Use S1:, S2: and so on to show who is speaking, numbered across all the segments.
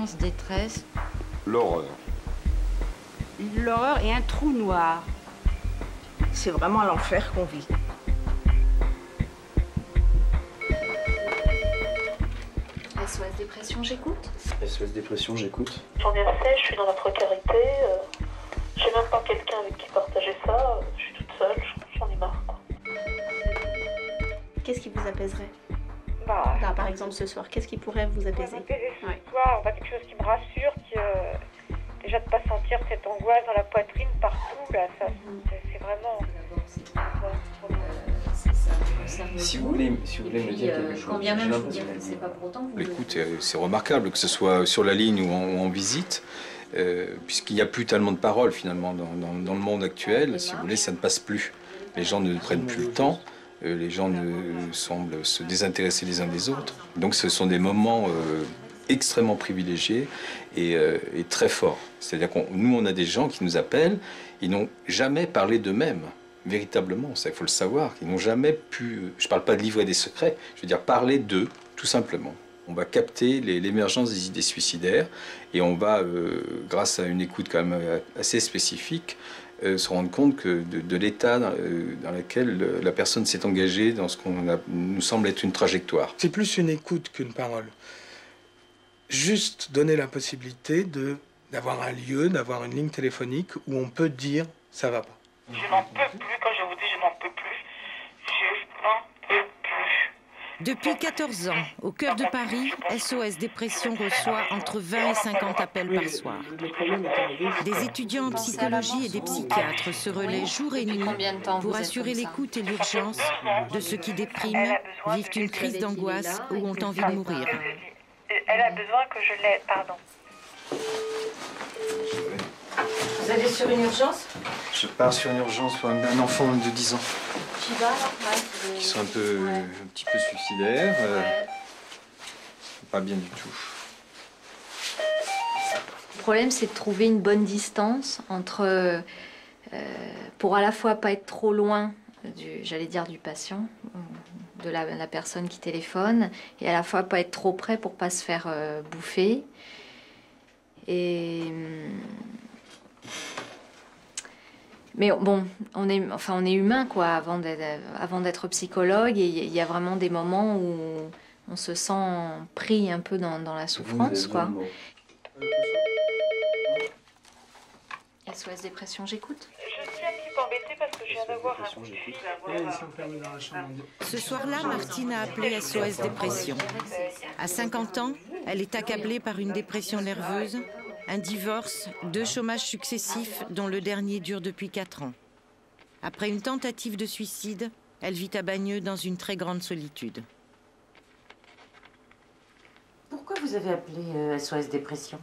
S1: immense détresse.
S2: L'horreur.
S3: L'horreur et un trou noir.
S4: C'est vraiment l'enfer qu'on vit.
S5: SOS Dépression, j'écoute.
S6: SOS Dépression, j'écoute.
S7: J'en ai assez, je suis dans la précarité. J'ai même pas quelqu'un avec qui partager ça. Je suis toute seule, j'en ai marre, quoi.
S5: Qu'est-ce qui vous apaiserait?
S7: Là,
S5: par exemple, ce soir, qu'est-ce qui pourrait vous apaiser?
S7: Ce soir, quelque chose qui me rassure, déjà de pas sentir cette angoisse dans la poitrine partout, là, ça, c'est vraiment...
S6: Si vous voulez me dire quelque chose,
S1: Quand bien même je vous dirais que c'est pas pour autant que vous...
S2: L'écoute, c'est remarquable, que ce soit sur la ligne ou en visite, puisqu'il n'y a plus tellement de paroles finalement dans le monde actuel. Si vous voulez, ça ne passe plus. Les gens ne prennent plus le temps, les gens semblent se désintéresser les uns des autres. Donc ce sont des moments extrêmement privilégiés et très forts. C'est-à-dire que nous, on a des gens qui nous appellent, ils n'ont jamais parlé d'eux-mêmes. Véritablement, ça il faut le savoir, qu'ils n'ont jamais pu, je ne parle pas de livrer des secrets, je veux dire parler d'eux, tout simplement. On va capter l'émergence des idées suicidaires et on va, grâce à une écoute quand même assez spécifique, se rendre compte que de l'état dans lequel la personne s'est engagée dans ce qu'on nous semble être une trajectoire.
S8: C'est plus une écoute qu'une parole. Juste donner la possibilité d'avoir un lieu, d'avoir une ligne téléphonique où on peut dire « ça va pas ».
S7: Je n'en peux plus, quand je vous dis je n'en peux plus, je n'en peux plus.
S3: Depuis 14 ans, au cœur de Paris, SOS Dépression reçoit entre 20 et 50 appels par soir. Des étudiants en psychologie et des psychiatres se relaient jour et nuit pour assurer l'écoute et l'urgence de ceux qui dépriment, vivent une crise d'angoisse ou ont envie de mourir.
S7: Elle a besoin que je l'aide, pardon.
S5: Vous allez sur une urgence?
S6: Je pars sur une urgence pour un enfant de 10 ans.
S5: Tu vas alors?
S6: Qui sont un petit peu suicidaires. Pas bien du tout.
S5: Le problème, c'est de trouver une bonne distance entre... pour à la fois pas être trop loin, j'allais dire du patient, de la personne qui téléphone, et à la fois pas être trop près pour pas se faire bouffer. Mais bon, on est humain, quoi, avant d'être psychologue, et il y a vraiment des moments où on se sent pris un peu dans la souffrance, quoi. SOS Dépression, j'écoute.
S7: Je suis un petit peu embêtée parce que je viens d'avoir un coup de fil.
S3: Ce soir-là, Martine a appelé SOS Dépression. À 50 ans, elle est accablée par une dépression nerveuse, un divorce, 2 chômages successifs, dont le dernier dure depuis 4 ans. Après une tentative de suicide, elle vit à Bagneux dans une très grande solitude.
S1: Pourquoi vous avez appelé SOS Dépression?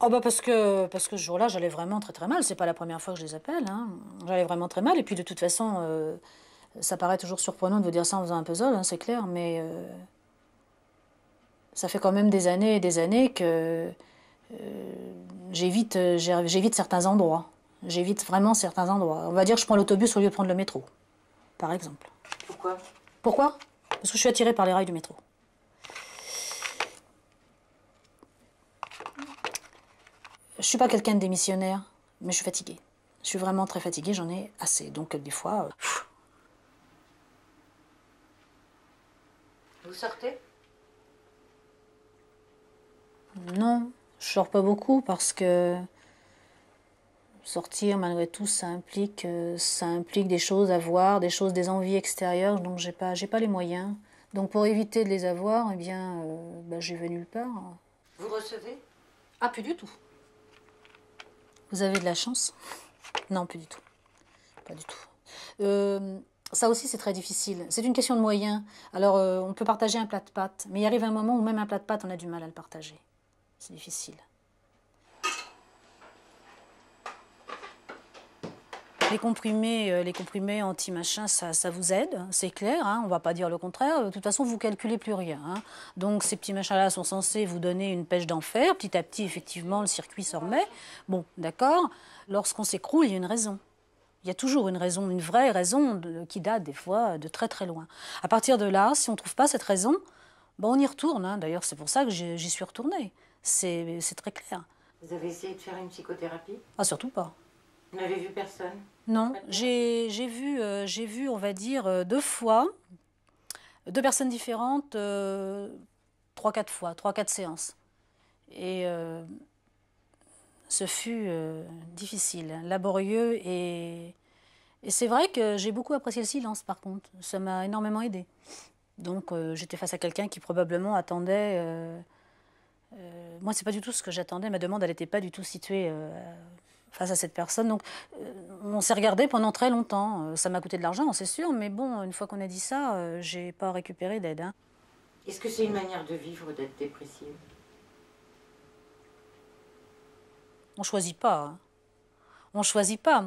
S9: Oh bah parce que ce jour-là, j'allais vraiment très très mal. C'est pas la première fois que je les appelle, hein. J'allais vraiment très mal. Et puis de toute façon, ça paraît toujours surprenant de vous dire ça en faisant un puzzle, hein, c'est clair, mais ça fait quand même des années et des années que j'évite certains endroits. J'évite vraiment certains endroits. On va dire que je prends l'autobus au lieu de prendre le métro, par exemple.
S1: Pourquoi?
S9: Pourquoi? Parce que je suis attirée par les rails du métro. Je suis pas quelqu'un de démissionnaire, mais je suis fatiguée. Je suis vraiment très fatiguée, j'en ai assez. Donc des fois...
S1: Vous sortez?
S9: Non, je sors pas beaucoup parce que sortir, malgré tout, ça implique des choses à voir, des envies extérieures, donc j'ai pas les moyens. Donc pour éviter de les avoir, eh bien, j'y vais nulle part.
S1: Vous recevez?
S9: Ah, plus du tout. Vous avez de la chance? Non, plus du tout. Pas du tout. Ça aussi, c'est très difficile. C'est une question de moyens. Alors, on peut partager un plat de pâtes, mais il arrive un moment où même un plat de pâtes, on a du mal à le partager. C'est difficile. Les comprimés anti-machin, ça vous aide, c'est clair, hein, on ne va pas dire le contraire. De toute façon, vous ne calculez plus rien, hein. Donc, ces petits machins-là sont censés vous donner une pêche d'enfer. Petit à petit, effectivement, le circuit se remet. Bon, d'accord. Lorsqu'on s'écroule, il y a une raison. Il y a toujours une raison, une vraie raison qui date des fois de très très loin. À partir de là, si on ne trouve pas cette raison, Bon, on y retourne, hein. D'ailleurs, c'est pour ça que j'y suis retournée. C'est très clair.
S1: Vous avez essayé de faire une psychothérapie?
S9: Ah, surtout pas.
S1: Vous n'avez vu personne?
S9: Non, j'ai vu, on va dire, 2 fois, 2 personnes différentes, 3-4 fois, 3-4 séances. Et ce fut difficile, laborieux et c'est vrai que j'ai beaucoup apprécié le silence par contre. Ça m'a énormément aidée. Donc j'étais face à quelqu'un qui probablement attendait... moi, c'est pas du tout ce que j'attendais. Ma demande, elle n'était pas du tout située face à cette personne. Donc on s'est regardé pendant très longtemps. Ça m'a coûté de l'argent, c'est sûr, mais bon, une fois qu'on a dit ça, j'ai pas récupéré d'aide. Hein.
S1: Est-ce que c'est une manière de vivre d'être dépressive?
S9: On ne choisit pas. Hein. On ne choisit pas.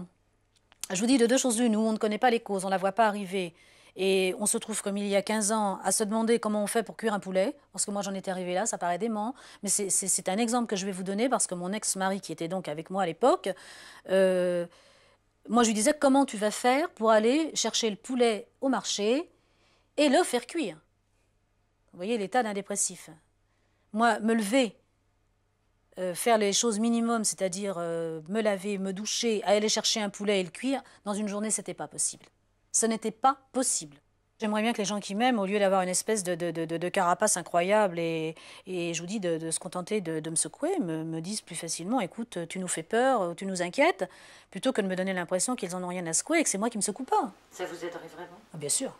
S9: Je vous dis de 2 choses l'une, où on ne connaît pas les causes, on ne la voit pas arriver. Et on se trouve, comme il y a 15 ans, à se demander comment on fait pour cuire un poulet. Parce que moi, j'en étais arrivée là, ça paraît dément. Mais c'est un exemple que je vais vous donner, parce que mon ex-mari, qui était donc avec moi à l'époque, moi, je lui disais, comment tu vas faire pour aller chercher le poulet au marché et le faire cuire? Vous voyez l'état d'un dépressif. Moi, me lever, faire les choses minimum, c'est-à-dire me laver, me doucher, aller chercher un poulet et le cuire, dans une journée, c'était pas possible. Ce n'était pas possible. J'aimerais bien que les gens qui m'aiment, au lieu d'avoir une espèce de carapace incroyable et je vous dis de se contenter de me secouer, me disent plus facilement, écoute, tu nous fais peur, tu nous inquiètes, plutôt que de me donner l'impression qu'ils en ont rien à secouer et que c'est moi qui me secoue pas.
S1: Ça vous aiderait vraiment?
S9: Ah, bien sûr.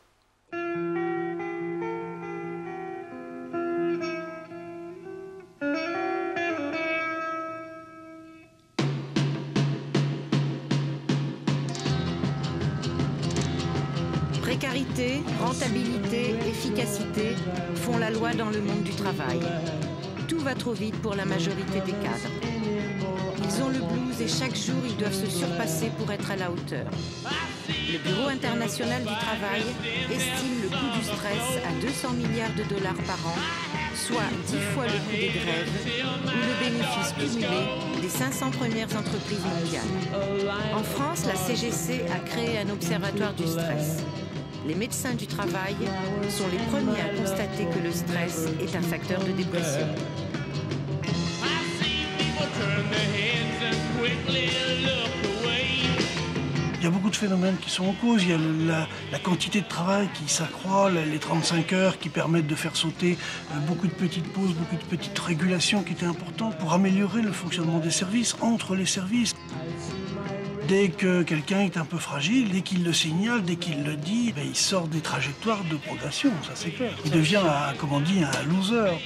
S3: Précarité, rentabilité, efficacité font la loi dans le monde du travail. Tout va trop vite pour la majorité des cadres. Ils ont le blues et chaque jour ils doivent se surpasser pour être à la hauteur. Le Bureau international du travail estime le coût du stress à 200 milliards de dollars par an, soit 10 fois le coût des grèves ou le bénéfice cumulé des 500 premières entreprises mondiales. En France, la CGC a créé un observatoire du stress. Les médecins du travail sont les premiers à constater que le stress est un facteur de dépression.
S10: Il y a beaucoup de phénomènes qui sont en cause. Il y a la quantité de travail qui s'accroît, les 35 heures qui permettent de faire sauter beaucoup de petites pauses, beaucoup de petites régulations qui étaient importantes pour améliorer le fonctionnement des services, entre les services. Dès que quelqu'un est un peu fragile, dès qu'il le signale, dès qu'il le dit, il sort des trajectoires de progression, ça c'est clair. Il devient, comme on dit, un loser.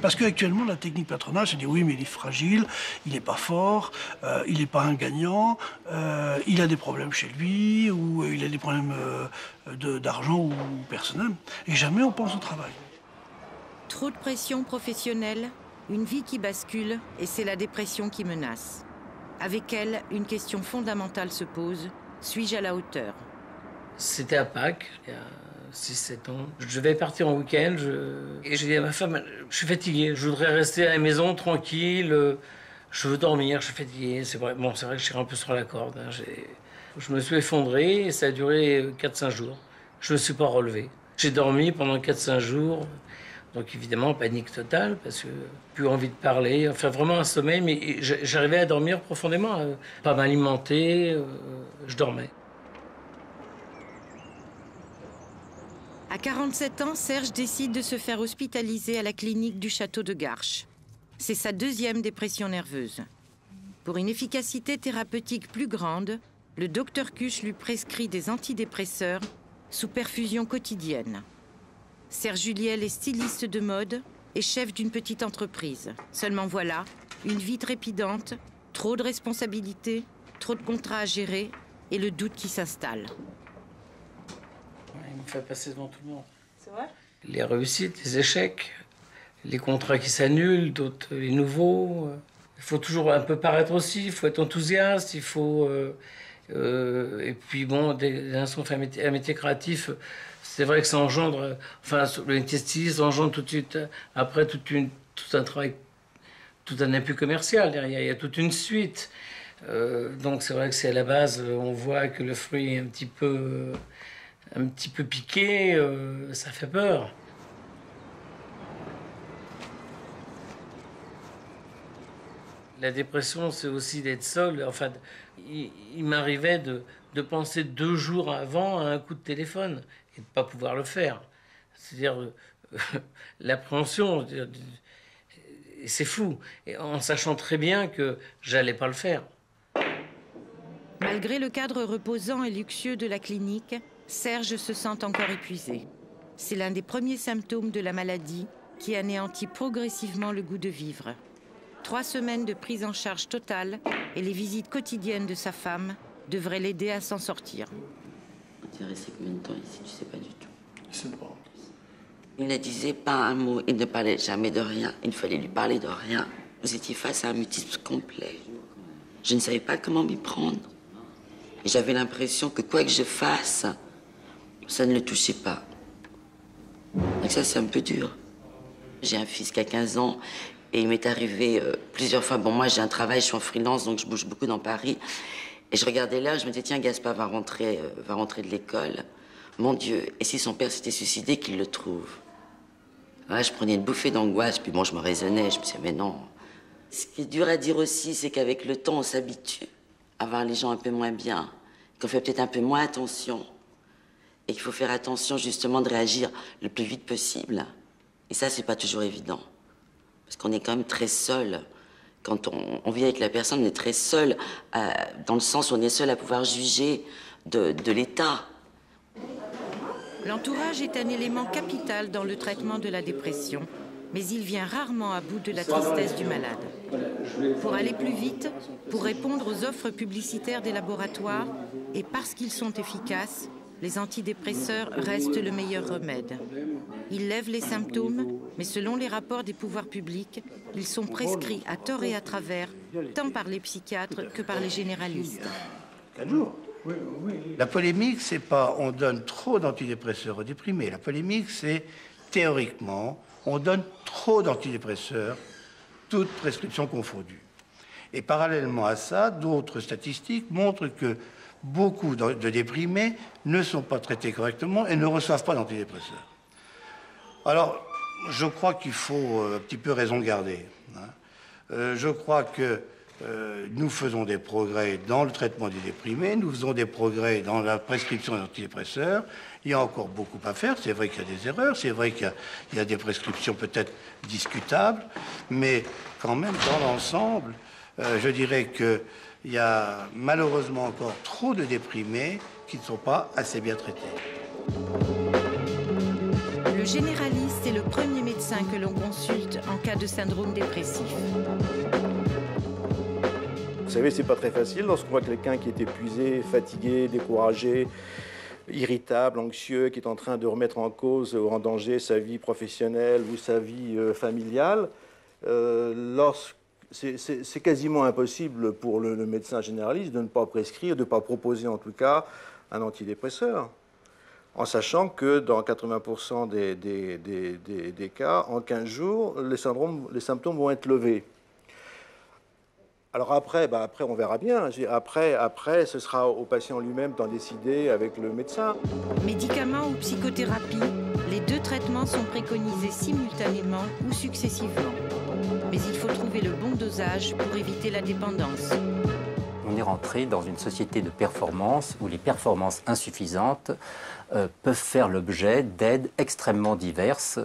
S10: Parce qu'actuellement, la technique patronale se dit oui, mais il est fragile, il n'est pas fort, il n'est pas un gagnant, il a des problèmes chez lui, ou il a des problèmes d'argent ou personnels. Et jamais on pense au travail.
S3: Trop de pression professionnelle, une vie qui bascule, et c'est la dépression qui menace. Avec elle, une question fondamentale se pose. Suis-je à la hauteur?
S11: C'était à Pâques, il y a 6-7 ans. Je vais partir en week-end et j'ai dit à ma femme, je suis fatigué, je voudrais rester à la maison tranquille, je veux dormir, je suis fatigué. C'est vrai, bon, c'est vrai que je suis un peu sur la corde. Hein. Je me suis effondré et ça a duré 4-5 jours. Je ne me suis pas relevé. J'ai dormi pendant 4-5 jours. Donc évidemment, panique totale, parce que plus envie de parler, enfin vraiment un sommeil, mais j'arrivais à dormir profondément, pas m'alimenter, je dormais.
S3: À 47 ans, Serge décide de se faire hospitaliser à la clinique du château de Garches. C'est sa 2e dépression nerveuse. Pour une efficacité thérapeutique plus grande, le docteur Cuche lui prescrit des antidépresseurs sous perfusion quotidienne. Serge Juliel est styliste de mode et chef d'une petite entreprise. Seulement voilà, une vie trépidante, trop de responsabilités, trop de contrats à gérer et le doute qui s'installe.
S11: Ouais, il me fait passer devant tout le monde.
S4: C'est vrai?
S11: Les réussites, les échecs, les contrats qui s'annulent, d'autres les nouveaux. Il faut toujours un peu paraître aussi, il faut être enthousiaste, il faut... et puis bon, dès l'instant qu'on fait un métier créatif... C'est vrai que ça engendre, enfin, le métier styliste engendre tout de suite, après tout un travail, tout un appui commercial derrière, il y a toute une suite. Donc c'est vrai que c'est à la base, on voit que le fruit est un petit peu un petit peu piqué, ça fait peur. La dépression, c'est aussi d'être seul. Enfin, il m'arrivait de penser 2 jours avant à un coup de téléphone et de ne pas pouvoir le faire. C'est-à-dire l'appréhension, c'est fou, et en sachant très bien que j'allais pas le faire.
S3: Malgré le cadre reposant et luxueux de la clinique, Serge se sent encore épuisé. C'est l'un des premiers symptômes de la maladie qui anéantit progressivement le goût de vivre. 3 semaines de prise en charge totale et les visites quotidiennes de sa femme devraient l'aider à s'en sortir.
S1: Tu es resté combien de temps ici? Tu sais pas du tout.
S10: Je sais pas.
S1: Il ne disait pas un mot, il ne parlait jamais de rien. Il fallait lui parler de rien. Vous étiez face à un mutisme complet. Je ne savais pas comment m'y prendre. Et j'avais l'impression que quoi que je fasse, ça ne le touchait pas. Donc ça, c'est un peu dur. J'ai un fils qui a 15 ans et il m'est arrivé plusieurs fois. Bon, moi, j'ai un travail, je suis en freelance, donc je bouge beaucoup dans Paris. Et je regardais l'heure, je me disais, tiens, Gaspard va rentrer de l'école. Mon Dieu, et si son père s'était suicidé, qu'il le trouve? Là, je prenais une bouffée d'angoisse, puis bon, je me raisonnais, je me disais, mais non. Ce qui est dur à dire aussi, c'est qu'avec le temps, on s'habitue à voir les gens un peu moins bien, qu'on fait peut-être un peu moins attention, et qu'il faut faire attention, justement, de réagir le plus vite possible. Et ça, c'est pas toujours évident, parce qu'on est quand même très seul. Quand on vit avec la personne, on est très seul, dans le sens où on est seul à pouvoir juger de l'état.
S3: L'entourage est un élément capital dans le traitement de la dépression, mais il vient rarement à bout de la tristesse du malade. Pour aller plus vite, pour répondre aux offres publicitaires des laboratoires, et parce qu'ils sont efficaces, les antidépresseurs restent le meilleur remède. Ils lèvent les symptômes, mais selon les rapports des pouvoirs publics, ils sont prescrits à tort et à travers, tant par les psychiatres que par les généralistes.
S12: 4 jours. La polémique, c'est pas on donne trop d'antidépresseurs aux déprimés. La polémique, c'est théoriquement, on donne trop d'antidépresseurs, toutes prescriptions confondues. Et parallèlement à ça, d'autres statistiques montrent que beaucoup de déprimés ne sont pas traités correctement et ne reçoivent pas d'antidépresseurs. Alors, je crois qu'il faut un petit peu raison garder. Je crois que nous faisons des progrès dans le traitement des déprimés, nous faisons des progrès dans la prescription d'antidépresseurs. Il y a encore beaucoup à faire. C'est vrai qu'il y a des erreurs, c'est vrai qu'il y a des prescriptions peut-être discutables, mais quand même, dans l'ensemble, je dirais qu'il y a malheureusement encore trop de déprimés qui ne sont pas assez bien traités.
S3: Le généraliste est le premier médecin que l'on consulte en cas de syndrome dépressif.
S13: Vous savez, c'est pas très facile lorsqu'on voit quelqu'un qui est épuisé, fatigué, découragé, irritable, anxieux, qui est en train de remettre en cause ou en danger sa vie professionnelle ou sa vie familiale. C'est quasiment impossible pour le médecin généraliste de ne pas prescrire, de ne pas proposer en tout cas un antidépresseur, en sachant que dans 80% des cas, en 15 jours, les symptômes vont être levés. Alors après, on verra bien. Après, ce sera au patient lui-même d'en décider avec le médecin.
S3: Médicaments ou psychothérapie, les 2 traitements sont préconisés simultanément ou successivement. Mais il faut trouver le bon dosage pour éviter la dépendance.
S14: On est rentré dans une société de performance où les performances insuffisantes peuvent faire l'objet d'aides extrêmement diverses,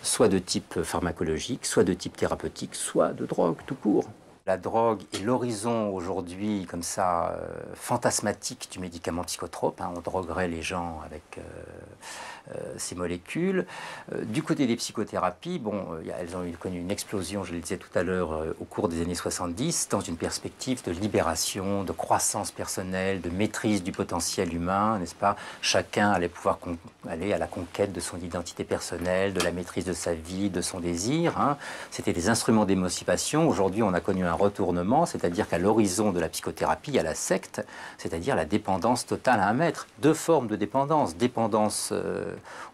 S14: soit de type pharmacologique, soit de type thérapeutique, soit de drogue tout court. La drogue est l'horizon aujourd'hui, comme ça, fantasmatique du médicament psychotrope. On droguerait les gens avec ces molécules. Du côté des psychothérapies, elles ont connu une explosion, je le disais tout à l'heure, au cours des années 70, dans une perspective de libération, de croissance personnelle, de maîtrise du potentiel humain, n'est-ce pas? Chacun allait pouvoir aller à la conquête de son identité personnelle, de la maîtrise de sa vie, de son désir. C'était des instruments d'émancipation. Aujourd'hui, on a connu un retournement, c'est-à-dire qu'à l'horizon de la psychothérapie, il y a la secte, c'est-à-dire la dépendance totale à un maître. Deux formes de dépendance. Dépendance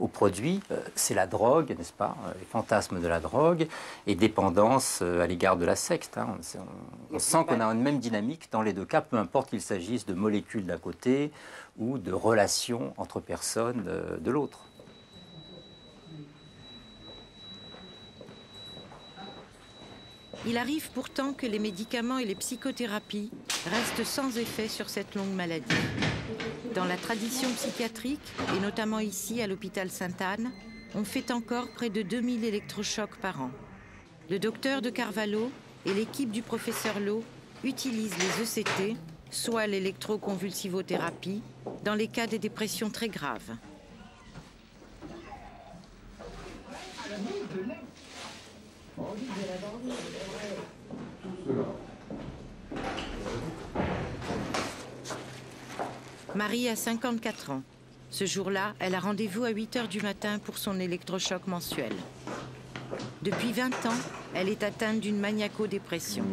S14: au produit, c'est la drogue, n'est-ce pas, les fantasmes de la drogue, et dépendance à l'égard de la secte. Hein. On sent qu'on a une même dynamique dans les deux cas, peu importe qu'il s'agisse de molécules d'un côté ou de relations entre personnes de l'autre.
S3: Il arrive pourtant que les médicaments et les psychothérapies restent sans effet sur cette longue maladie. Dans la tradition psychiatrique, et notamment ici à l'hôpital Sainte-Anne, on fait encore près de 2000 électrochocs par an. Le docteur de Carvalho et l'équipe du professeur Lowe utilisent les ECT, soit l'électroconvulsivothérapie, dans les cas de dépression très graves. Marie a 54 ans. Ce jour-là, elle a rendez-vous à 8 h du matin pour son électrochoc mensuel. Depuis 20 ans, elle est atteinte d'une maniaco-dépression.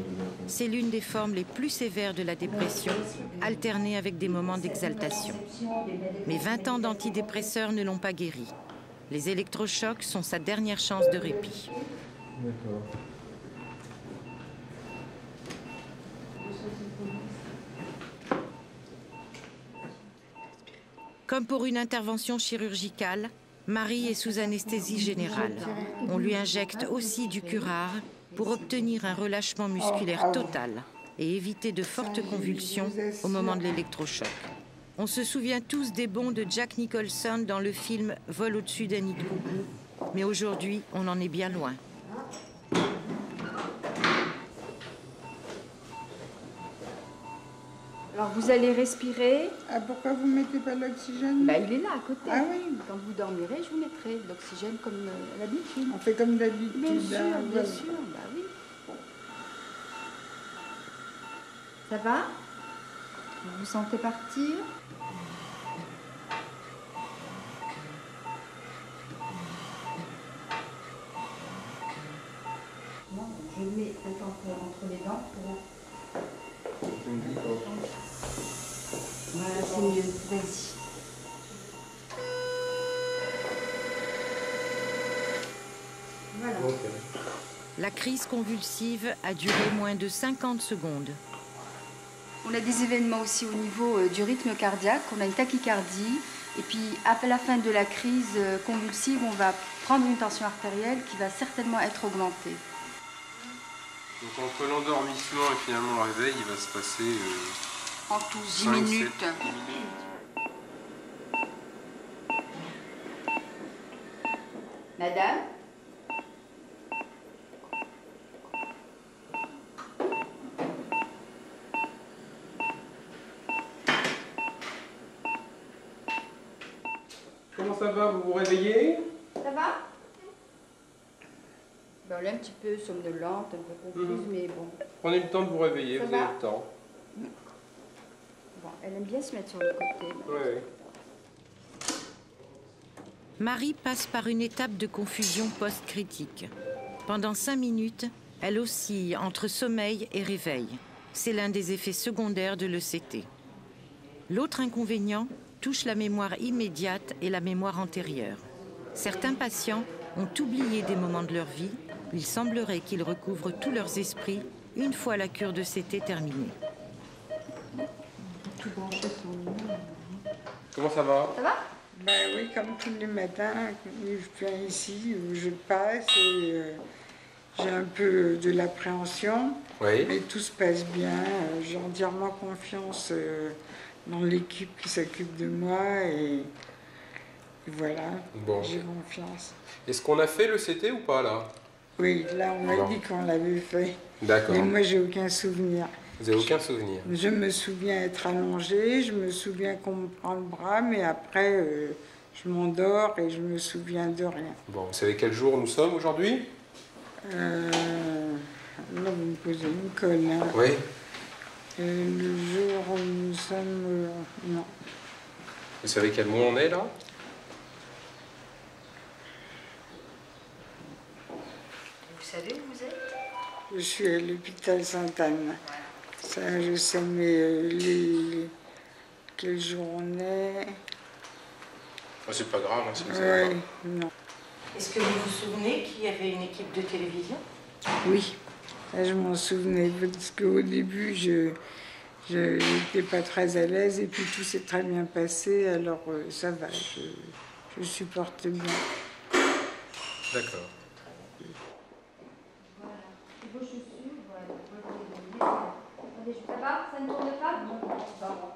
S3: C'est l'une des formes les plus sévères de la dépression, alternée avec des moments d'exaltation. Mais 20 ans d'antidépresseurs ne l'ont pas guérie. Les électrochocs sont sa dernière chance de répit. Comme pour une intervention chirurgicale, Marie est sous anesthésie générale. On lui injecte aussi du curare pour obtenir un relâchement musculaire total et éviter de fortes convulsions au moment de l'électrochoc. On se souvient tous des bonds de Jack Nicholson dans le film « Vol au-dessus d'un nid de coucou ». Mais aujourd'hui, on en est bien loin.
S15: Alors vous allez respirer.
S16: Ah, pourquoi vous ne mettez pas l'oxygène?
S15: Bah, il est là à côté.
S16: Ah oui.
S15: Quand vous dormirez, je vous mettrai l'oxygène comme d'habitude.
S16: On fait comme d'habitude.
S15: Bien sûr,
S16: voilà.
S15: bien sûr. Bah oui. Ça va? Vous vous sentez partir? Non, je mets un tampon entre les dents pour... Voilà, c'est mieux. Vas-y. Voilà.
S3: La crise convulsive a duré moins de 50 secondes.
S15: On a des événements aussi au niveau du rythme cardiaque. On a une tachycardie. Et puis, à la fin de la crise convulsive, on va prendre une tension artérielle qui va certainement être augmentée.
S6: Donc entre l'endormissement et finalement le réveil, il va se passer...
S15: en tout 10 minutes. Madame?
S6: Comment ça va? Vous vous réveillez?
S15: Ça va? Ben, elle est un petit peu somnolente, un peu confuse, mais bon.
S6: Prenez le temps de vous réveiller,
S15: Ça
S6: vous
S15: va?
S6: avez le temps.
S15: Bon, elle aime bien se mettre sur le côté.
S6: Oui.
S3: Marie passe par une étape de confusion post-critique. Pendant 5 minutes, elle oscille entre sommeil et réveil. C'est l'un des effets secondaires de l'ECT. L'autre inconvénient touche la mémoire immédiate et la mémoire antérieure. Certains patients ont oublié des moments de leur vie. Il semblerait qu'ils recouvrent tous leurs esprits une fois la cure de CT terminée.
S6: Comment ça va?
S15: Ça va?
S16: Ben oui, comme tous les matins, je viens ici, je passe et j'ai un peu de l'appréhension.
S6: Oui.
S16: Mais tout se passe bien. J'ai entièrement confiance dans l'équipe qui s'occupe de moi et voilà,
S6: Bon.
S16: j'ai confiance.
S6: Est-ce qu'on a fait le CT ou pas là?
S16: Oui, là on m'a
S6: Bon.
S16: dit qu'on l'avait fait.
S6: D'accord.
S16: Mais moi j'ai aucun souvenir.
S6: Vous n'avez aucun souvenir?
S16: Je me souviens être allongée, je me souviens qu'on me prend le bras, mais après je m'endors et je me souviens de rien.
S6: Bon, vous savez quel jour nous sommes aujourd'hui?
S16: Là vous me posez une colle. Hein.
S6: Oui.
S16: Le jour où nous sommes... non.
S6: Vous savez quel mois on est là?
S15: Vous savez où vous êtes?
S16: Je suis à l'hôpital Sainte-Anne. Ça, je sais, mais quel jour on est.
S17: C'est pas grave, ça vous
S16: Oui, non.
S3: Est-ce que vous vous souvenez qu'il y avait une équipe de télévision?
S16: Oui, ça, je m'en souvenais, parce qu'au début, je n'étais pas très à l'aise, et puis tout s'est très bien passé, alors ça va, je supporte bien.
S17: D'accord.
S15: Ça ne tourne pas?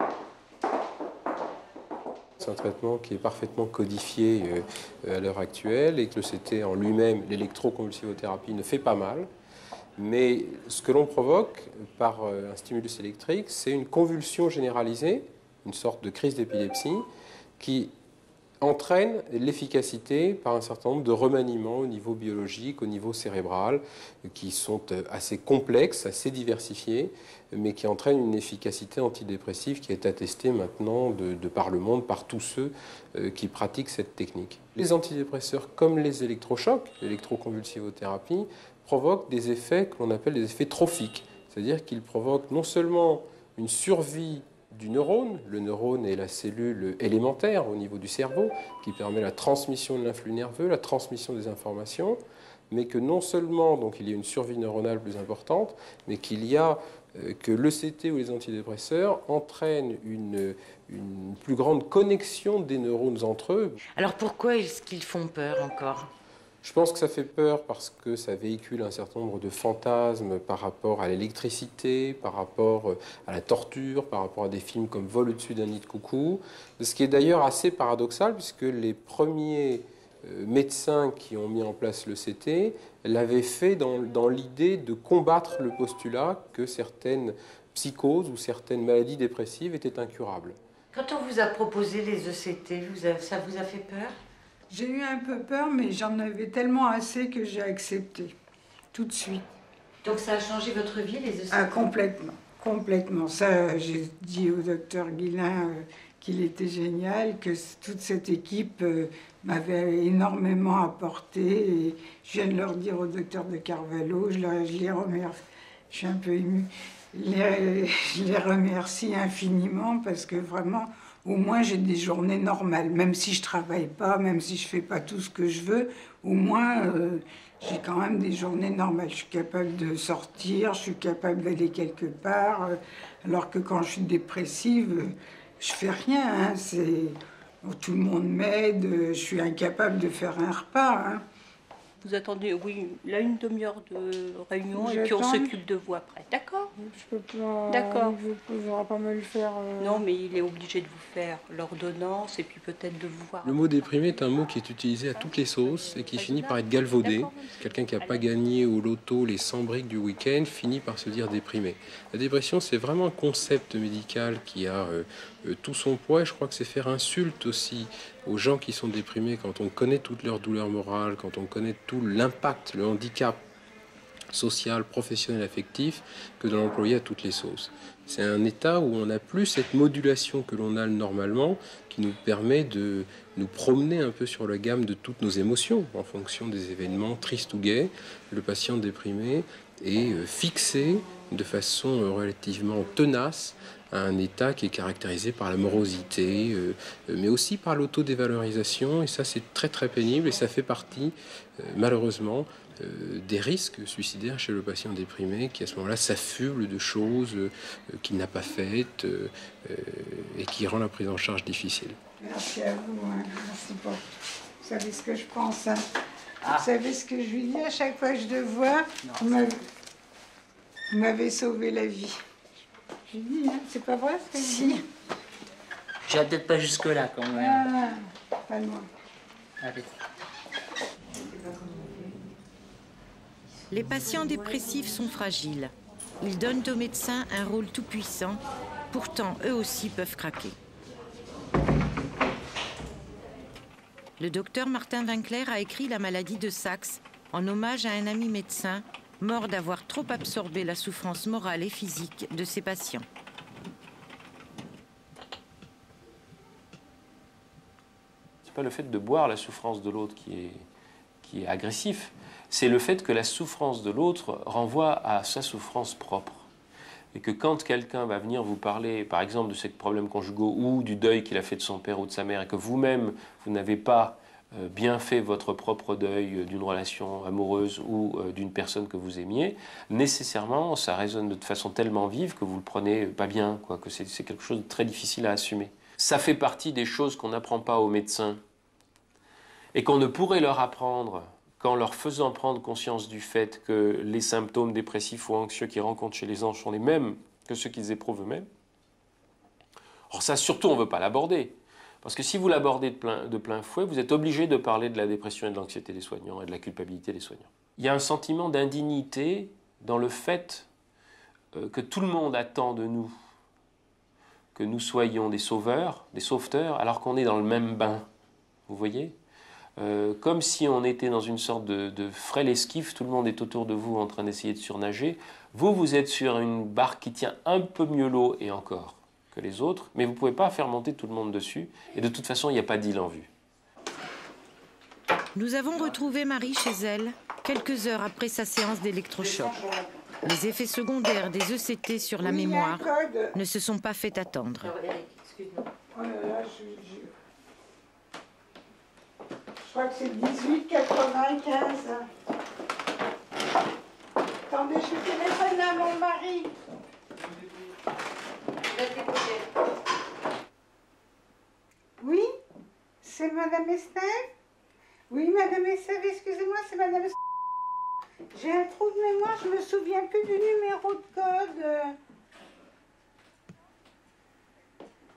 S18: C'est un traitement qui est parfaitement codifié à l'heure actuelle et que le CT en lui-même, l'électroconvulsivothérapie, ne fait pas mal. Mais ce que l'on provoque par un stimulus électrique, c'est une convulsion généralisée, une sorte de crise d'épilepsie, qui entraîne l'efficacité par un certain nombre de remaniements au niveau biologique, au niveau cérébral, qui sont assez complexes, assez diversifiés, mais qui entraînent une efficacité antidépressive qui est attestée maintenant de par le monde, par tous ceux qui pratiquent cette technique. Les antidépresseurs, comme les électrochocs, l'électroconvulsivothérapie, provoquent des effets que l'on appelle des effets trophiques, c'est-à-dire qu'ils provoquent non seulement une survie du neurone. Le neurone est la cellule élémentaire au niveau du cerveau qui permet la transmission de l'influx nerveux, la transmission des informations, mais que non seulement donc, il y a une survie neuronale plus importante, mais qu'il y a que l'ECT ou les antidépresseurs entraînent une plus grande connexion des neurones entre eux.
S3: Alors pourquoi est-ce qu'ils font peur encore ?
S18: Je pense que ça fait peur parce que ça véhicule un certain nombre de fantasmes par rapport à l'électricité, par rapport à la torture, par rapport à des films comme Vol au-dessus d'un nid de coucou. Ce qui est d'ailleurs assez paradoxal puisque les premiers médecins qui ont mis en place le CT l'avaient fait dans l'idée de combattre le postulat que certaines psychoses ou certaines maladies dépressives étaient incurables.
S3: Quand on vous a proposé les ECT, ça vous a fait peur ?
S16: J'ai eu un peu peur, mais j'en avais tellement assez que j'ai accepté, tout de suite.
S3: Donc ça a changé votre vie, les ECT ?
S16: Ah, complètement, complètement. Ça, j'ai dit au docteur Guillain qu'il était génial, que toute cette équipe m'avait énormément apporté. Et je viens de leur dire au docteur de Carvalho, je les remercie, je suis un peu émue, je les remercie infiniment parce que vraiment... Au moins, j'ai des journées normales, même si je travaille pas, même si je fais pas tout ce que je veux. Au moins, j'ai quand même des journées normales. Je suis capable de sortir, je suis capable d'aller quelque part. Alors que quand je suis dépressive, je fais rien. Hein, tout le monde m'aide. Je suis incapable de faire un repas. Hein.
S19: Vous attendez, oui, là une demi-heure de réunion et puis on s'occupe de vous après. D'accord ?
S16: Je peux pas.
S19: D'accord.
S16: Je ne pourrai pas me le faire.
S19: Non, mais il est obligé de vous faire l'ordonnance et puis peut-être de vous voir.
S18: Le mot déprimé est un mot qui est utilisé à toutes les sauces et qui finit par être galvaudé. Quelqu'un qui n'a pas gagné au loto les 100 briques du week-end finit par se dire déprimé. La dépression, c'est vraiment un concept médical qui a tout son poids. Et je crois que c'est faire insulte aussi aux gens qui sont déprimés quand on connaît toutes leurs douleurs morales, quand on connaît tout l'impact, le handicap social, professionnel, affectif, que de l'employer à toutes les sauces. C'est un état où on n'a plus cette modulation que l'on a normalement, qui nous permet de nous promener un peu sur la gamme de toutes nos émotions, en fonction des événements tristes ou gais. Le patient déprimé est fixé de façon relativement tenace à un état qui est caractérisé par la morosité, mais aussi par l'autodévalorisation, et ça c'est très très pénible, et ça fait partie, malheureusement, des risques suicidaires chez le patient déprimé qui à ce moment-là s'affuble de choses qu'il n'a pas faites et qui rend la prise en charge difficile.
S16: Merci à vous, hein. Merci pour... Vous savez ce que je pense, hein. Vous savez ce que je lui dis à chaque fois que je le vois, vous m'avez sauvé la vie. Je lui dis, hein, c'est pas vrai ce que je dis.
S11: J'irai peut-être pas jusque-là quand même.
S16: Ah, pas loin.
S11: Allez.
S3: Les patients dépressifs sont fragiles. Ils donnent aux médecins un rôle tout-puissant. Pourtant, eux aussi peuvent craquer. Le docteur Martin Winkler a écrit La maladie de Saxe en hommage à un ami médecin mort d'avoir trop absorbé la souffrance morale et physique de ses patients.
S20: C'est pas le fait de boire la souffrance de l'autre qui est agressif. c'est le fait que la souffrance de l'autre renvoie à sa souffrance propre. Et que quand quelqu'un va venir vous parler, par exemple, de ses problèmes conjugaux ou du deuil qu'il a fait de son père ou de sa mère, et que vous-même, vous n'avez pas bien fait votre propre deuil d'une relation amoureuse ou d'une personne que vous aimiez, nécessairement, ça résonne de façon tellement vive que vous le prenez pas bien, quoi, que c'est quelque chose de très difficile à assumer. Ça fait partie des choses qu'on n'apprend pas aux médecins et qu'on ne pourrait leur apprendre qu'en leur faisant prendre conscience du fait que les symptômes dépressifs ou anxieux qu'ils rencontrent chez les anges sont les mêmes que ceux qu'ils éprouvent eux-mêmes. Or ça, surtout, on ne veut pas l'aborder. Parce que si vous l'abordez de plein fouet, vous êtes obligé de parler de la dépression et de l'anxiété des soignants et de la culpabilité des soignants. Il y a un sentiment d'indignité dans le fait que tout le monde attend de nous que nous soyons des sauveurs, des sauveteurs, alors qu'on est dans le même bain. Vous voyez ? Comme si on était dans une sorte de frêle esquif, tout le monde est autour de vous en train d'essayer de surnager. Vous, vous êtes sur une barque qui tient un peu mieux l'eau, et encore, que les autres, mais vous ne pouvez pas faire monter tout le monde dessus, et de toute façon, il n'y a pas d'île en vue.
S3: Nous avons retrouvé Marie chez elle, quelques heures après sa séance d'électrochoc. Les effets secondaires des ECT sur la mémoire ne se sont pas fait attendre.
S16: Je crois que c'est 18,95. Attendez, je téléphone à mon mari. Oui, c'est Madame Estelle. Oui, Madame Estelle, excusez-moi, c'est Madame Estelle. J'ai un trou de mémoire, je me souviens plus du numéro de code.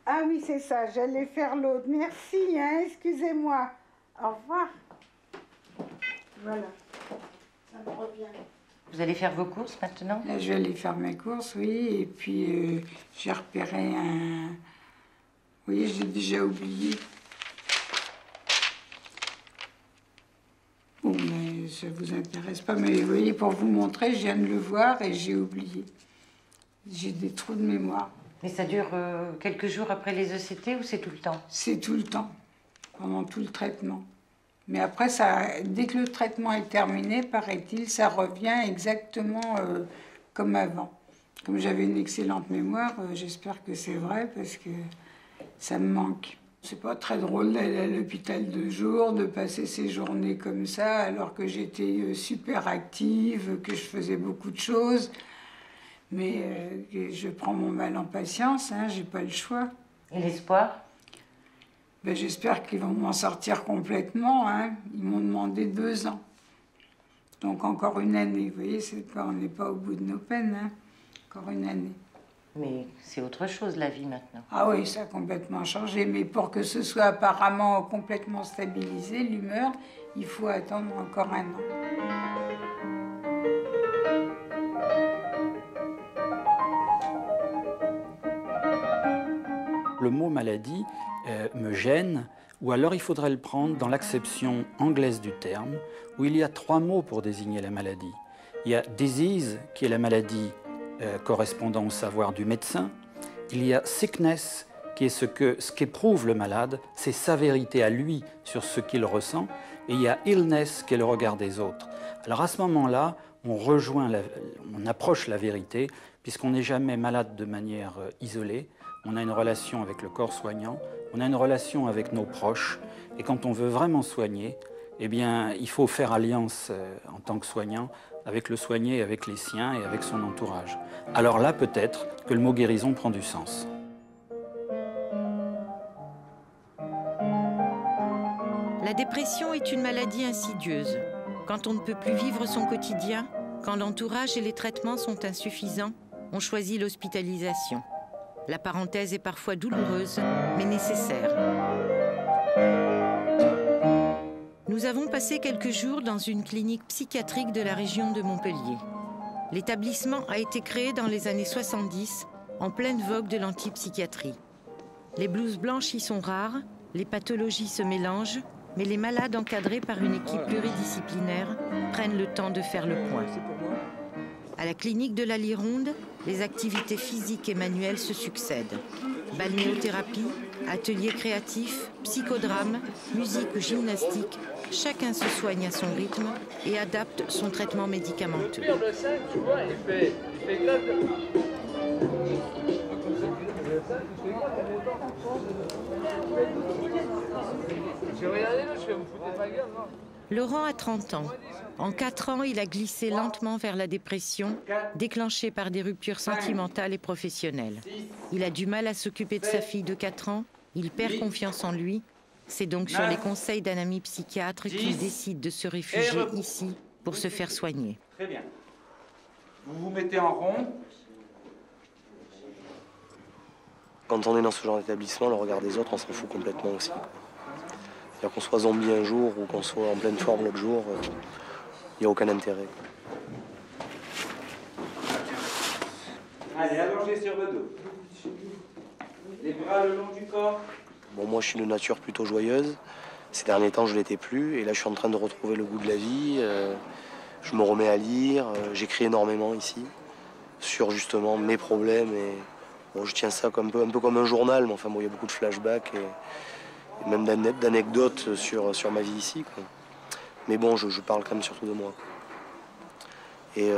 S16: Ah oui, c'est ça, j'allais faire l'autre. Merci, hein, excusez-moi. Au revoir. Voilà, ça me revient.
S21: Vous allez faire vos courses maintenant?
S16: Là, je vais aller faire mes courses, oui. Et puis, j'ai repéré un... Oui, j'ai déjà oublié. Bon, mais ça ne vous intéresse pas. Mais vous voyez, pour vous montrer, je viens de le voir et j'ai oublié. J'ai des trous de mémoire.
S21: Mais ça dure quelques jours après les ECT ou c'est tout le temps?
S16: C'est tout le temps, pendant tout le traitement. Mais après, ça, dès que le traitement est terminé, paraît-il, ça revient exactement comme avant. Comme j'avais une excellente mémoire, j'espère que c'est vrai parce que ça me manque. C'est pas très drôle d'aller à l'hôpital de jour, de passer ces journées comme ça, alors que j'étais super active, que je faisais beaucoup de choses. Mais je prends mon mal en patience, hein, j'ai pas le choix.
S21: Et l'espoir?
S16: Ben, j'espère qu'ils vont m'en sortir complètement. Hein. Ils m'ont demandé 2 ans. Donc encore une année. Vous voyez, on n'est pas au bout de nos peines. Hein. Encore une année.
S21: Mais c'est autre chose, la vie, maintenant.
S16: Ah oui, ça a complètement changé. Mais pour que ce soit apparemment complètement stabilisé, l'humeur, il faut attendre encore 1 an.
S22: Le mot maladie me gêne, ou alors il faudrait le prendre dans l'acception anglaise du terme, où il y a 3 mots pour désigner la maladie. Il y a disease, qui est la maladie correspondant au savoir du médecin. Il y a sickness, qui est ce qu'éprouve le malade, c'est sa vérité à lui sur ce qu'il ressent. Et il y a illness, qui est le regard des autres. Alors à ce moment-là, on approche la vérité, puisqu'on n'est jamais malade de manière isolée. On a une relation avec le corps soignant, on a une relation avec nos proches, et quand on veut vraiment soigner, eh bien, il faut faire alliance en tant que soignant avec le soigné, avec les siens et avec son entourage. Alors là, peut-être que le mot guérison prend du sens.
S3: La dépression est une maladie insidieuse. Quand on ne peut plus vivre son quotidien, quand l'entourage et les traitements sont insuffisants, on choisit l'hospitalisation. La parenthèse est parfois douloureuse, mais nécessaire. Nous avons passé quelques jours dans une clinique psychiatrique de la région de Montpellier. L'établissement a été créé dans les années 70, en pleine vogue de l'antipsychiatrie. Les blouses blanches y sont rares, les pathologies se mélangent, mais les malades encadrés par une équipe pluridisciplinaire prennent le temps de faire le point. À la clinique de la Lironde, les activités physiques et manuelles se succèdent. Balnéothérapie, ateliers créatifs, psychodrame, musique ou gymnastique, chacun se soigne à son rythme et adapte son traitement médicamenteux.
S11: Le 5, tu vois, il fait grave.
S3: Laurent a 30 ans. En 4 ans, il a glissé lentement vers la dépression, déclenchée par des ruptures sentimentales et professionnelles. Il a du mal à s'occuper de sa fille de 4 ans, il perd confiance en lui. C'est donc sur les conseils d'un ami psychiatre qu'il décide de se réfugier ici pour se faire soigner.
S22: Très bien. Vous vous mettez en rond.
S2: Quand on est dans ce genre d'établissement, le regard des autres, on s'en fout complètement aussi. C'est-à-dire qu'on soit zombie un jour ou qu'on soit en pleine forme l'autre jour, il n'y a aucun intérêt.
S22: Allez, allongez sur le dos. Les bras le long du corps.
S2: Bon, moi, je suis de nature plutôt joyeuse. Ces derniers temps, je ne l'étais plus. Et là, je suis en train de retrouver le goût de la vie. Je me remets à lire. J'écris énormément ici sur justement mes problèmes. Et bon, je tiens ça un peu comme un journal, mais enfin, bon, il y a beaucoup de flashbacks et même d'anecdotes sur ma vie ici, quoi. Mais bon, je parle quand même surtout de moi. Et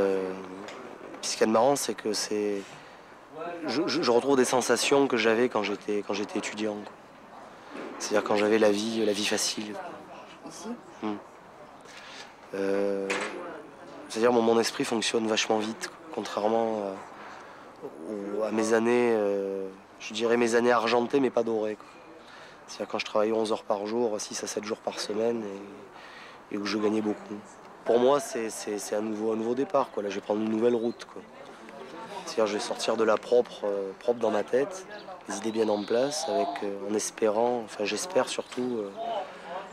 S2: ce qui est marrant, c'est que je retrouve des sensations que j'avais quand j'étais étudiant. C'est-à-dire quand j'avais la vie facile.
S3: Ici
S2: C'est-à-dire mon esprit fonctionne vachement vite, contrairement à mes années, je dirais mes années argentées, mais pas dorées, quoi. C'est-à-dire quand je travaillais 11 heures par jour, 6 à 7 jours par semaine, et où je gagnais beaucoup. Pour moi, c'est un nouveau départ, quoi. Là, je vais prendre une nouvelle route, quoi. C'est-à-dire je vais sortir de la propre dans ma tête, les idées bien en place, en espérant, enfin j'espère surtout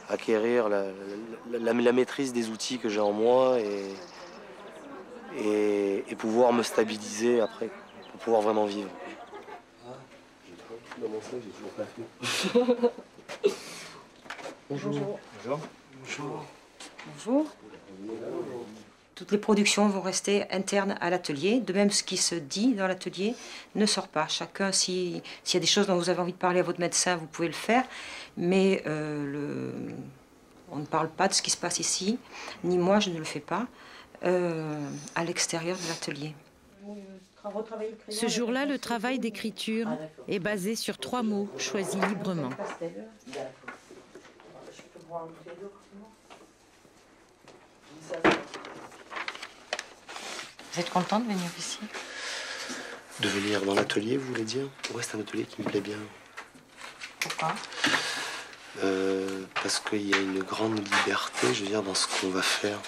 S2: acquérir la maîtrise des outils que j'ai en moi et pouvoir me stabiliser après, pour pouvoir vraiment vivre. Dans mon sac, j'ai toujours pas fait.
S8: Bonjour.
S2: Bonjour.
S8: Bonjour. Bonjour. Toutes les productions vont rester internes à l'atelier. De même, ce qui se dit dans l'atelier ne sort pas. Chacun, s'il y a des choses dont vous avez envie de parler à votre médecin, vous pouvez le faire. Mais on ne parle pas de ce qui se passe ici, ni moi, je ne le fais pas, à l'extérieur de l'atelier.
S3: Ce jour-là, le travail d'écriture est basé sur 3 mots choisis librement.
S8: Vous êtes content de venir ici?
S2: De venir dans l'atelier, vous voulez dire? Ouais, c'est un atelier qui me plaît bien.
S8: Pourquoi?
S2: Parce qu'il y a une grande liberté, je veux dire, dans ce qu'on va faire.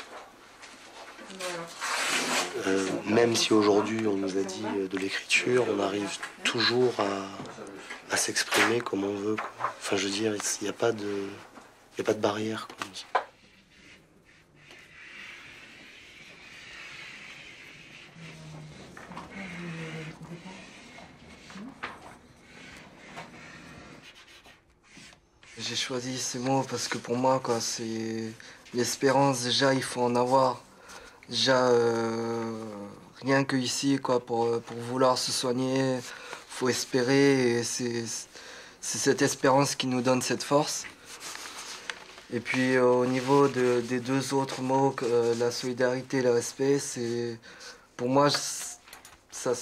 S2: Même si aujourd'hui on nous a dit de l'écriture, on arrive toujours à s'exprimer comme on veut, quoi. Enfin, je veux dire, il n'y a pas de barrière, quoi.
S23: J'ai choisi ces mots parce que pour moi, quoi, c'est l'espérance. Déjà, il faut en avoir. Déjà, rien que ici, quoi, pour vouloir se soigner, faut espérer. Et c'est cette espérance qui nous donne cette force. Et puis, au niveau des 2 autres mots, la solidarité et le respect, c'est pour moi, ça,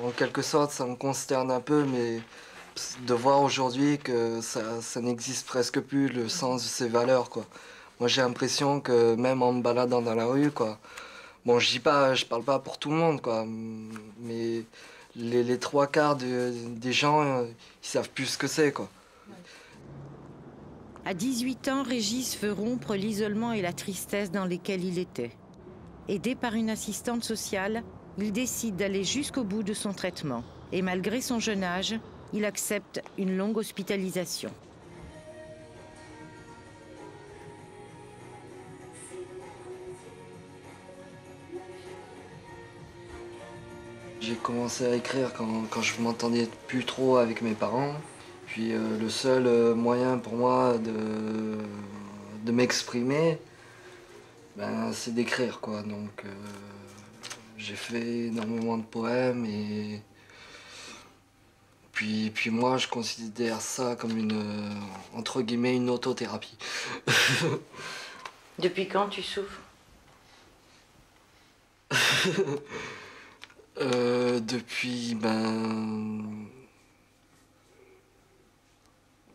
S23: en quelque sorte, ça me consterne un peu, mais de voir aujourd'hui que ça n'existe presque plus, le sens de ces valeurs, quoi. Moi, j'ai l'impression que même en me baladant dans la rue, quoi, bon, je parle pas pour tout le monde, quoi, mais les 3/4 des gens, ils savent plus ce que c'est, quoi.
S3: À 18 ans, Régis veut rompre l'isolement et la tristesse dans lesquels il était. Aidé par une assistante sociale, il décide d'aller jusqu'au bout de son traitement. Et malgré son jeune âge, il accepte une longue hospitalisation.
S23: J'ai commencé à écrire quand je m'entendais plus trop avec mes parents. Puis le seul moyen pour moi de m'exprimer, ben, c'est d'écrire, quoi. Donc j'ai fait énormément de poèmes et puis moi, je considère ça comme une, entre guillemets, une autothérapie.
S21: Depuis quand tu souffres?
S23: Depuis,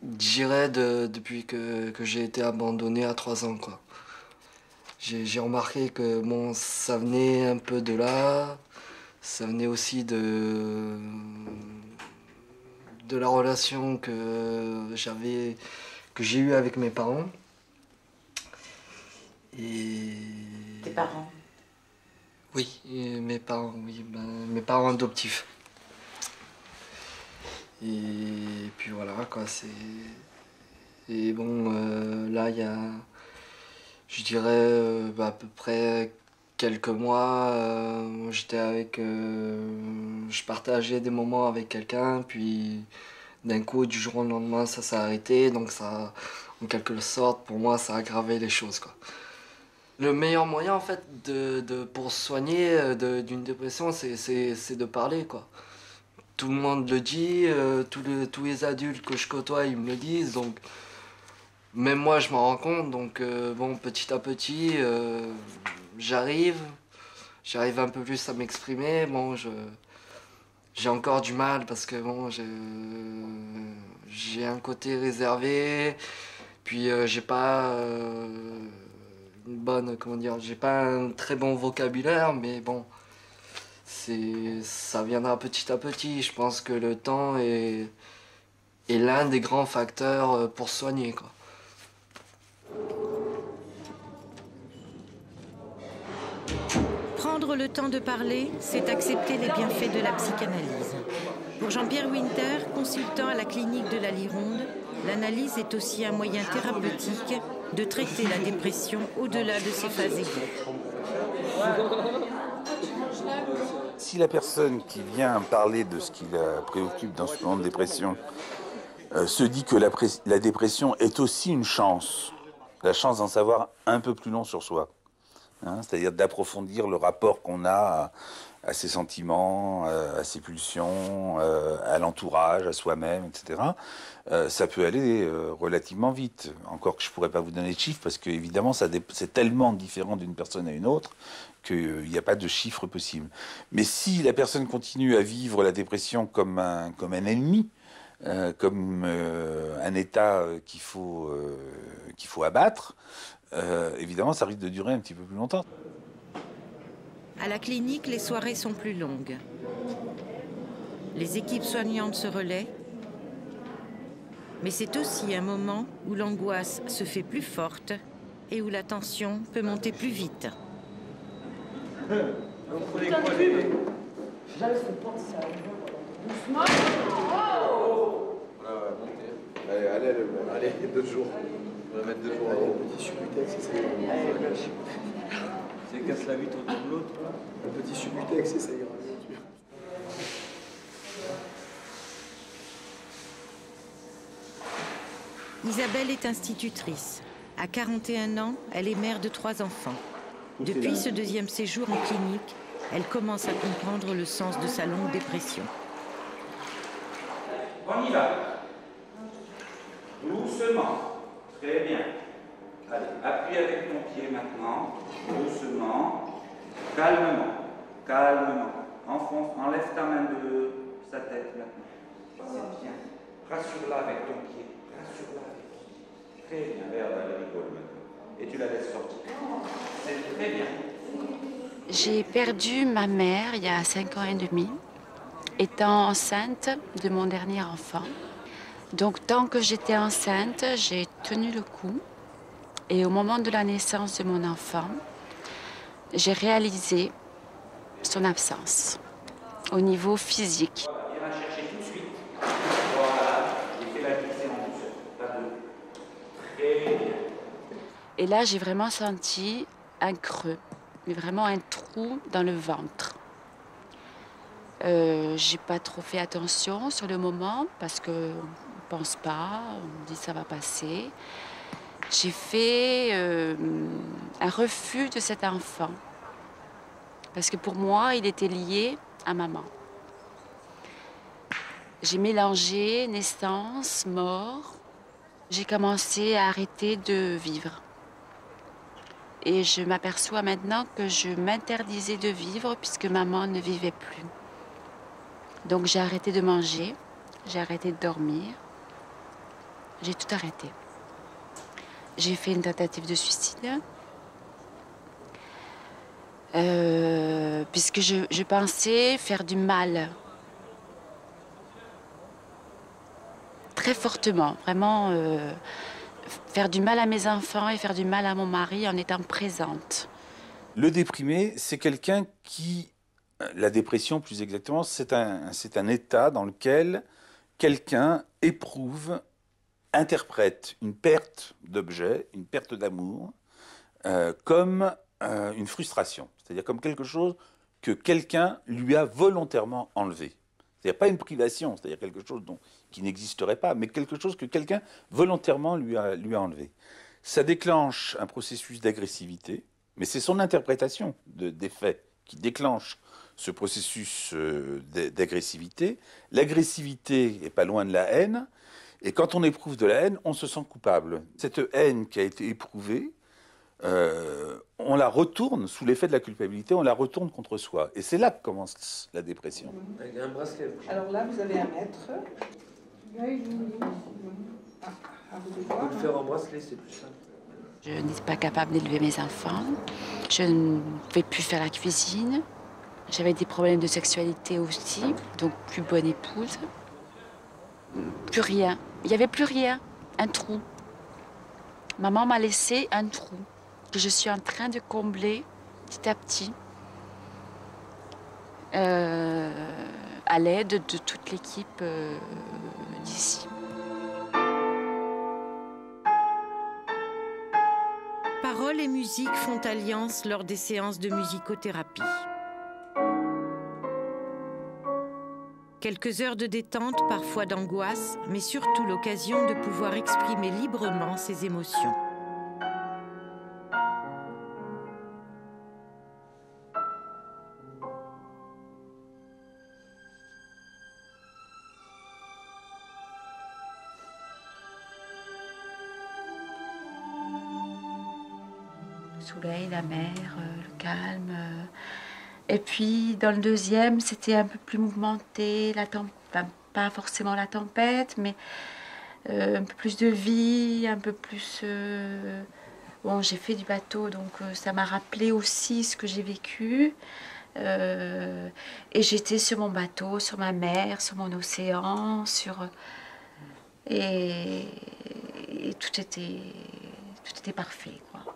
S23: je dirais depuis que j'ai été abandonné à 3 ans, quoi. J'ai remarqué que bon, ça venait un peu de là, ça venait aussi de la relation que j'ai eue avec mes parents. Et...
S21: Tes parents?
S23: Oui, mes parents, oui, mes parents adoptifs. Et puis voilà, quoi, c'est... Et bon, là, il y a, je dirais, à peu près quelques mois, j'étais avec... je partageais des moments avec quelqu'un, puis d'un coup, du jour au lendemain, ça s'est arrêté, donc ça, en quelque sorte, pour moi, ça a aggravé les choses, quoi. Le meilleur moyen, en fait, pour se soigner d'une dépression, c'est de parler, quoi. Tout le monde le dit, tous les adultes que je côtoie, ils me le disent, donc... Même moi, je m'en rends compte, donc bon, petit à petit, j'arrive un peu plus à m'exprimer. Bon, j'ai encore du mal parce que bon, j'ai un côté réservé, puis j'ai pas une bonne, comment dire, j'ai pas un très bon vocabulaire, mais bon, ça viendra petit à petit. Je pense que le temps est l'un des grands facteurs pour soigner, quoi.
S3: Prendre le temps de parler, c'est accepter les bienfaits de la psychanalyse. Pour Jean-Pierre Winter, consultant à la clinique de la Lironde, l'analyse est aussi un moyen thérapeutique de traiter la dépression au-delà de ses phases aiguës.
S5: Si la personne qui vient parler de ce qui la préoccupe dans ce moment de dépression se dit que la dépression est aussi une chance, la chance d'en savoir un peu plus long sur soi, hein, c'est-à-dire d'approfondir le rapport qu'on a à ses sentiments, à ses pulsions, à l'entourage, à soi-même, etc. Ça peut aller relativement vite. Encore que je ne pourrais pas vous donner de chiffres, parce que évidemment, c'est tellement différent d'une personne à une autre qu'il n'y a pas de chiffre possible. Mais si la personne continue à vivre la dépression comme un ennemi, comme un état qu'il faut abattre, évidemment, ça risque de durer un petit peu plus longtemps.
S3: À la clinique, les soirées sont plus longues. Les équipes soignantes se relaient, mais c'est aussi un moment où l'angoisse se fait plus forte et où la tension peut monter plus vite.
S7: Vous prenez quoi, les deux? Jamais je pense ça. Doucement.
S13: Allez, 2 jours. On va mettre 2 jours avant.
S2: Petit subutex, c'est ça.
S7: C'est casse la vitre autour de l'autre.
S2: Un petit subutex, c'est ça.
S3: Isabelle est institutrice. À 41 ans, elle est mère de 3 enfants. Depuis ce deuxième séjour en clinique, elle commence à comprendre le sens de sa longue dépression.
S9: On y va. Doucement. Très bien. Allez, appuie avec ton pied maintenant. Doucement. Calmement. Calmement. Enlève ta main de sa tête maintenant. C'est bien. Rassure-la avec ton pied. Rassure-la avec ton pied. Très bien. Regarde, elle rigole maintenant. Et tu la laisses sortir. C'est très bien.
S24: J'ai perdu ma mère il y a 5 ans et demi, étant enceinte de mon dernier enfant. Donc, tant que j'étais enceinte, j'ai tenu le coup. Et au moment de la naissance de mon enfant, j'ai réalisé son absence au niveau physique.
S9: Viens la chercher tout de suite. Voilà. Et fais-la glisser en douceur. Pas de... Très bien.
S24: Et là, j'ai vraiment senti un creux, mais vraiment un trou dans le ventre. J'ai pas trop fait attention sur le moment parce qu'on ne pense pas, on dit ça va passer. J'ai fait un refus de cet enfant parce que pour moi, il était lié à maman. J'ai mélangé naissance, mort. J'ai commencé à arrêter de vivre. Et je m'aperçois maintenant que je m'interdisais de vivre puisque maman ne vivait plus. Donc j'ai arrêté de manger, j'ai arrêté de dormir. J'ai tout arrêté. J'ai fait une tentative de suicide. Puisque je pensais faire du mal. Très fortement, vraiment faire du mal à mes enfants et faire du mal à mon mari en étant présente.
S5: Le déprimé, c'est quelqu'un qui... La dépression, plus exactement, c'est un état dans lequel quelqu'un éprouve, interprète une perte d'objet, une perte d'amour, comme une frustration. C'est-à-dire comme quelque chose que quelqu'un lui a volontairement enlevé. C'est-à-dire pas une privation, c'est-à-dire quelque chose qui n'existerait pas, mais quelque chose que quelqu'un volontairement lui a enlevé. Ça déclenche un processus d'agressivité, mais c'est son interprétation des faits qui déclenche ce processus d'agressivité. L'agressivité n'est pas loin de la haine, et quand on éprouve de la haine, on se sent coupable. Cette haine qui a été éprouvée, on la retourne, sous l'effet de la culpabilité, on la retourne contre soi. Et c'est là que commence la dépression.
S7: Avec un bracelet. Alors là, vous avez un mètre. Là, il vous peut le faire en bracelet, c'est plus simple.
S24: Je n'étais pas capable d'élever mes enfants. Je ne pouvais plus faire la cuisine. J'avais des problèmes de sexualité aussi, donc plus bonne épouse. Plus rien. Il n'y avait plus rien. Un trou. Maman m'a laissé un trou que je suis en train de combler petit à petit à l'aide de toute l'équipe d'ici.
S3: Paroles et musique font alliance lors des séances de musicothérapie. Quelques heures de détente, parfois d'angoisse, mais surtout l'occasion de pouvoir exprimer librement ses émotions.
S24: Le soleil, la mer, le calme. Et puis, dans le deuxième, c'était un peu plus mouvementé, pas forcément la tempête, mais un peu plus de vie, un peu plus... Bon, j'ai fait du bateau, donc ça m'a rappelé aussi ce que j'ai vécu. Et j'étais sur mon bateau, sur ma mer, sur mon océan, et tout était parfait, quoi.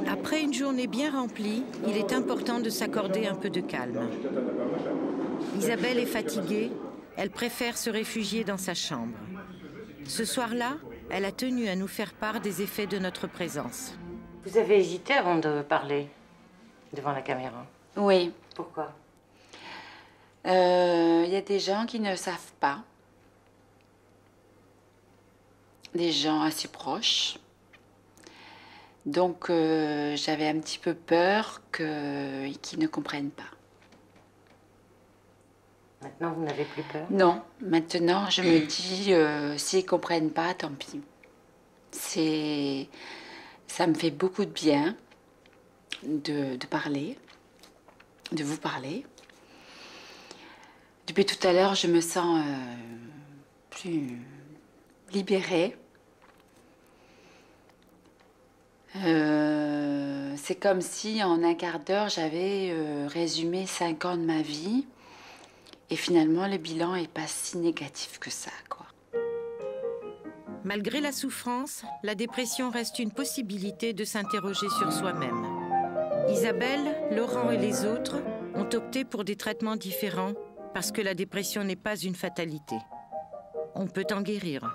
S3: Après une journée bien remplie, il est important de s'accorder un peu de calme. Isabelle est fatiguée, elle préfère se réfugier dans sa chambre. Ce soir-là, elle a tenu à nous faire part des effets de notre présence.
S21: Vous avez hésité avant de parler devant la caméra?
S24: Oui.
S21: Pourquoi?
S24: Il y a des gens qui ne savent pas. Des gens assez proches. Donc, j'avais un petit peu peur qu'ils ne comprennent pas.
S21: Maintenant, vous n'avez plus peur?
S24: Non. Maintenant, je me dis, s'ils ne comprennent pas, tant pis. Ça me fait beaucoup de bien de parler, de vous parler. Depuis tout à l'heure, je me sens plus libérée. C'est comme si en un quart d'heure, j'avais résumé 5 ans de ma vie. Et finalement, le bilan n'est pas si négatif que ça, quoi.
S3: Malgré la souffrance, la dépression reste une possibilité de s'interroger sur soi-même. Isabelle, Laurent et les autres ont opté pour des traitements différents parce que la dépression n'est pas une fatalité. On peut en guérir.